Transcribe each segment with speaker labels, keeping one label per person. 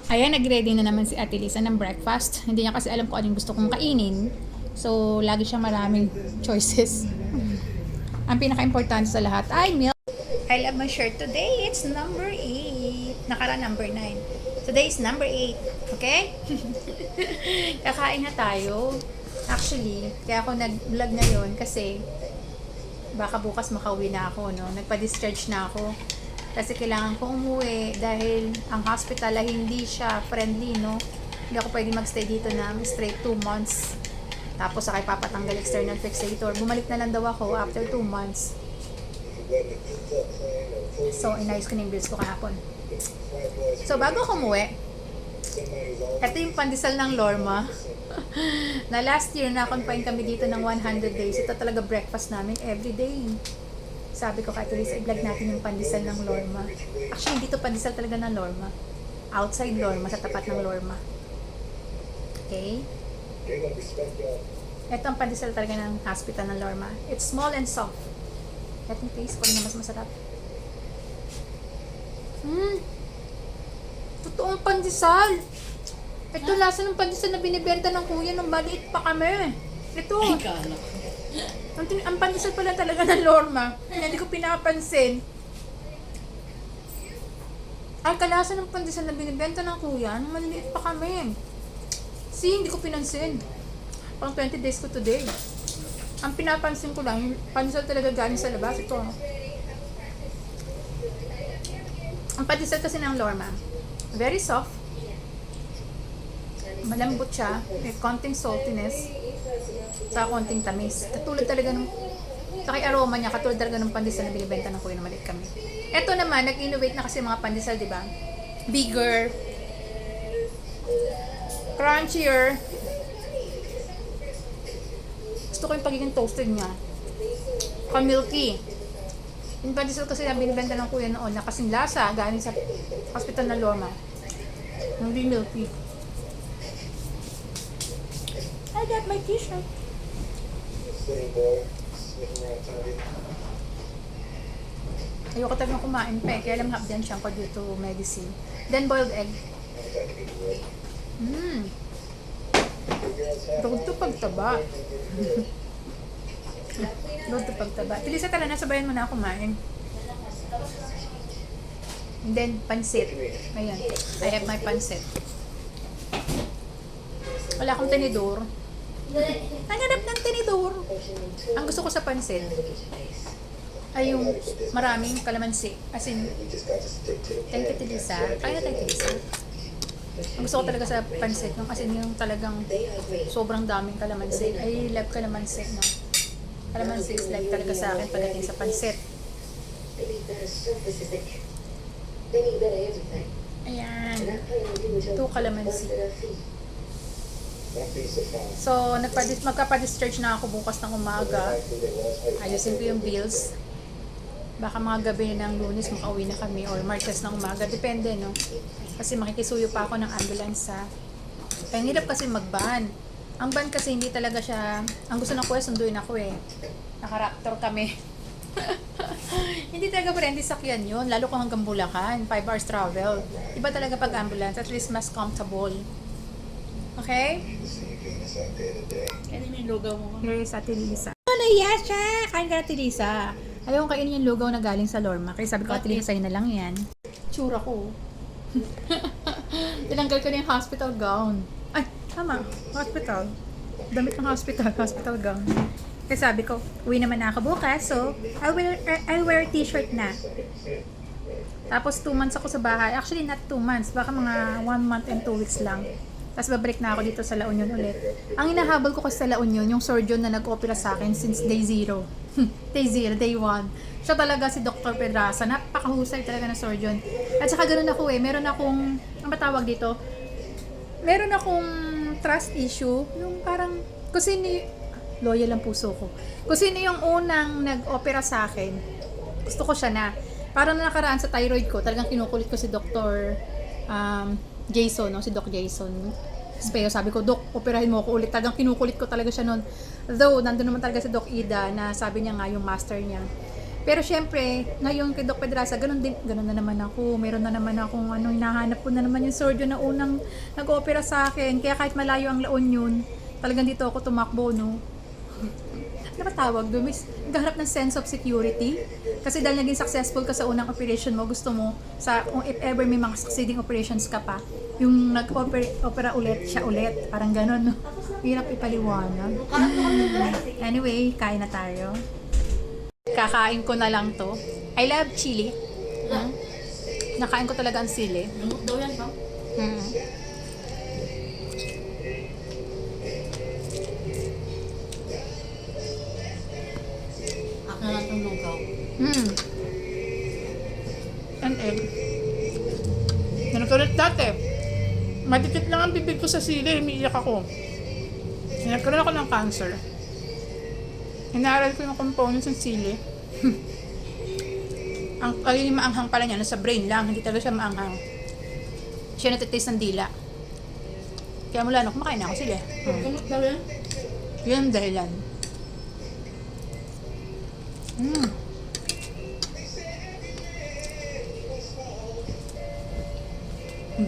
Speaker 1: Ayan, nag-ready na naman si Ate Lisa ng breakfast. Hindi niya kasi alam kung anong gusto kong kainin. So, lagi siyang maraming choices. Ang pinaka-importante sa lahat ay milk. I love my shirt today. It's number 8. Nakara number 9. Today is number 8. Okay? Kakain na tayo. Actually, kaya ako nag-vlog ngayon kasi baka bukas makauwi na ako, no? Nagpa-discharge na ako. Kasi kailangan ko umuwi dahil ang hospital ay hindi siya friendly, no? Hindi ako pwede magstay dito ng straight 2 months. Tapos saka papatanggal external fixator. Bumalik na lang daw ako after 2 months. So, inayos ko na yung bills ko kahapon. So, bago ako umuwi, ito yung pandesal ng Lorma. Na last year, na-confine kami dito ng 100 days. Ito talaga breakfast namin everyday. Sabi ko kay Teresa, i-vlog natin yung pandesal ng Lorma. Actually, hindi to pandesal talaga ng Lorma. Outside Lorma, sa tapat ng Lorma. Okay? Ito ang pandesal talaga ng hospital ng Lorma. It's small and soft. Let me taste kung ano mas masarap. Totoong pandesal. Ito lasa ng pandesal na binibenta ng kuya nung maliit pa kami. Ito.
Speaker 2: Ay, kala.
Speaker 1: Ang pandesal pala talaga ng Lorma. Hindi ko pinapansin. Ang kalasa ng pandesal na binibenta ng kuya nung maliliit pa kami. See, hindi ko pinansin. Pang 20 days ko today. Ang pinapansin ko lang, yung pandesal talaga galing sa labas. Ito. Ang pandesal kasi ng Lorma, very soft. Malambot siya. May konting saltiness. Sa konting tamis. Katulad talaga ng saka aroma niya, katulad talaga ng pandesal na binibenta ng kuya na maliit kami. Ito naman, nag-innovate na kasi mga pandesal, di ba? Bigger, crunchier. Gusto ko yung pagiging toasted niya. Ka-milky. Yung pandesal kasi na binibenta ng kuya noon na kasing lasa, galing sa hospital na Lorma. Hindi milky. I got my t-shirt. Ayoko talagang kumain pa eh. Kaya alam hapdan siya ko due to medicine. Then boiled egg. Road to pagtaba. Road to pagtaba. Tilisa tala, nasabayan mo na ako kumain. And then pansit. Ayan. I have my pansit. Wala akong tinidor. Nanganap ng tinidor. Ang gusto ko sa pansit ay yung maraming kalamansi. As in, thank you, Tilisa. Kaya na tayo, Tilisa. Ang gusto ko talaga sa pansit, no? As in, yung talagang sobrang daming kalamansi. I love kalamansi, no? Kalamansi is like talaga sa akin pagdating sa pansit. Ayan. 2 kalamansi. So, magkapa-discharge na ako bukas ng umaga. Ayusin ko yung bills. Baka mga gabi ng Lunes makauwi na kami or Martes ng umaga. Depende, no? Kasi makikisuyo pa ako ng ambulance sa... Kaya hirap kasi mag-ban. Ang ban kasi hindi talaga siya... Ang gusto ng kuya, sunduin ako eh. Naka-raptor kami. Hindi talaga friendly sakyan yun. Lalo kung hanggang Bulacan. 5 hours travel. Iba talaga pag ambulance. At least mas comfortable. Okay?
Speaker 2: Kainin mo yung lugaw mo.
Speaker 1: Here is Ate Lisa. Nahiya siya! Kain ka na, Ate Lisa. Ayaw kong kainin yung lugaw na galing sa Lorma. Kaya sabi ko, Ate Lisa, sa'yo na lang yan. Tsura ko. Tinanggal ko na yung hospital gown. Ay, tama. Hospital. Damit ng hospital. Hospital gown. Kaya sabi ko, uwi naman na ako bukas. So, I'll wear a t-shirt na. Tapos 2 months ako sa bahay. Actually, not 2 months. Baka mga 1 month and 2 weeks lang. Tapos babalik na ako dito sa La Union ulit. Ang hinahabol ko kasi sa La Union, yung surgeon na nag-opera sa akin since day 0. Day 0, day 1. Siya talaga si Dr. Pedraza. Napakahusay talaga na surgeon. At saka ganun ako eh. Meron akong, ang matawag dito? Meron akong trust issue. Yung parang, kung sino, loyal ang puso ko. Kung sino yung unang nag-opera sa akin, gusto ko siya na. Parang nakaraan sa thyroid ko, talagang kinukulit ko si Dr. Jason, no? Si Doc Jason. Pero sabi ko, Doc, operahin mo ako ulit. Talagang kinukulit ko talaga siya noon. Though, nandun naman talaga si Doc Ida na sabi niya nga yung master niya. Pero syempre, ngayon kay Doc Pedraza, ganun na naman ako. Meron na naman akong hinahanap ko na naman yung surgeon na unang nag-opera sa akin. Kaya kahit malayo ang laon yun, talagang dito ako tumakbo, no? Nakatawag doon, naghahanap ng sense of security. Kasi dahil naging successful ka sa unang operation mo, gusto mo, kung if ever may mga succeeding operations ka pa, yung nag-opera ulit, siya ulit. Parang ganun, no? Hirap ipaliwanag. Anyway, kain na tayo. Kakain ko na lang to. I love chili. Nakain ko talaga ang sili.
Speaker 2: Lumot daw yan, no? Ako na lang itong lugaw.
Speaker 1: And egg. Nagkaroon dati. Madikit lang ang bibig ko sa sili. Umiiyak ako. Nagkaroon ako ng cancer. Inaaral ko yung components ng sili. Ang maanghang pala niya, nasa brain lang, hindi talaga siya maanghang. Siya natitaste ng dila. Kaya mula na, kumakain na ako sila.
Speaker 2: Lumot daw yan?
Speaker 1: Yun ang dahilan.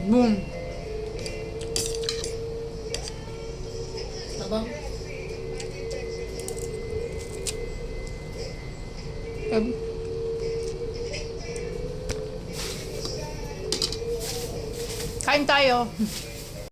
Speaker 1: Boom.
Speaker 2: Tabang?
Speaker 1: Kain tayo.